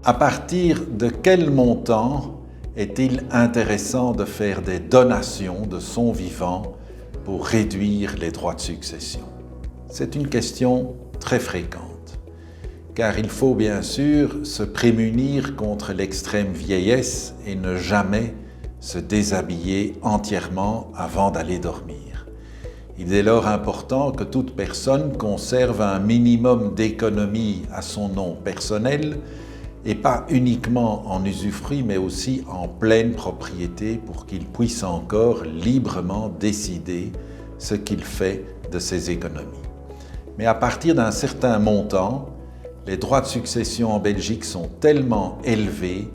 À partir de quel montant est-il intéressant de faire des donations de son vivant pour réduire les droits de succession? C'est une question très fréquente, car il faut bien sûr se prémunir contre l'extrême vieillesse et ne jamais se déshabiller entièrement avant d'aller dormir. Il est dès lors important que toute personne conserve un minimum d'économie à son nom personnel et pas uniquement en usufruit, mais aussi en pleine propriété pour qu'il puisse encore librement décider ce qu'il fait de ses économies. Mais à partir d'un certain montant, les droits de succession en Belgique sont tellement élevés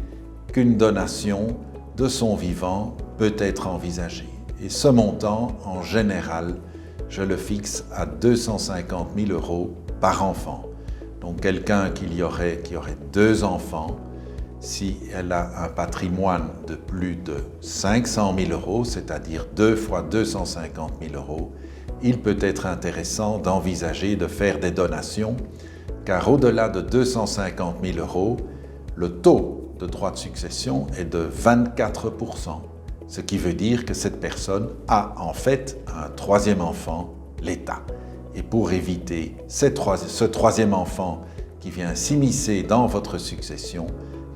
qu'une donation de son vivant peut être envisagée. Et ce montant, en général, je le fixe à 250 000 € par enfant. Donc quelqu'un qui aurait 2 enfants, si elle a un patrimoine de plus de 500 000 €, c'est-à-dire 2 fois 250 000 €, il peut être intéressant d'envisager de faire des donations, car au-delà de 250 000 €, le taux de droit de succession est de 24 %, ce qui veut dire que cette personne a en fait un troisième enfant, l'État. Et pour éviter ce troisième enfant qui vient s'immiscer dans votre succession,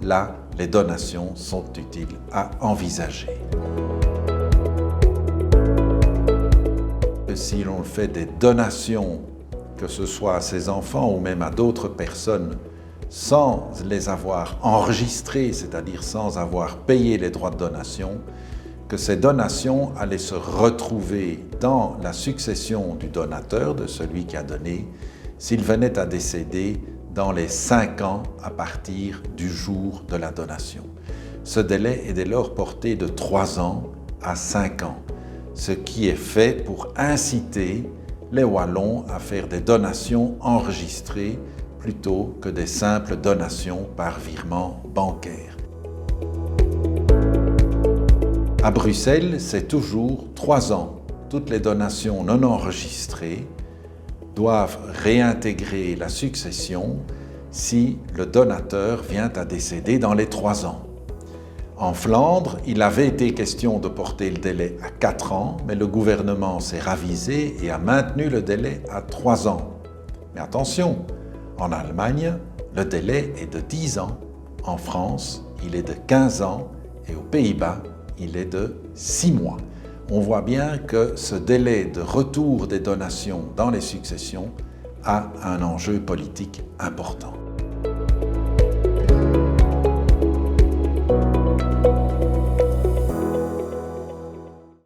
là, les donations sont utiles à envisager. Si l'on fait des donations, que ce soit à ses enfants ou même à d'autres personnes, sans les avoir enregistrées, c'est-à-dire sans avoir payé les droits de donation, que ces donations allaient se retrouver dans la succession du donateur, de celui qui a donné, s'il venait à décéder dans les 5 ans à partir du jour de la donation. Ce délai est dès lors porté de 3 ans à 5 ans, ce qui est fait pour inciter les Wallons à faire des donations enregistrées plutôt que des simples donations par virement bancaire. À Bruxelles, c'est toujours 3 ans. Toutes les donations non enregistrées doivent réintégrer la succession si le donateur vient à décéder dans les 3 ans. En Flandre, il avait été question de porter le délai à 4 ans, mais le gouvernement s'est ravisé et a maintenu le délai à 3 ans. Mais attention, en Allemagne, le délai est de 10 ans. En France, il est de 15 ans et aux Pays-Bas, il est de 6 mois. On voit bien que ce délai de retour des donations dans les successions a un enjeu politique important.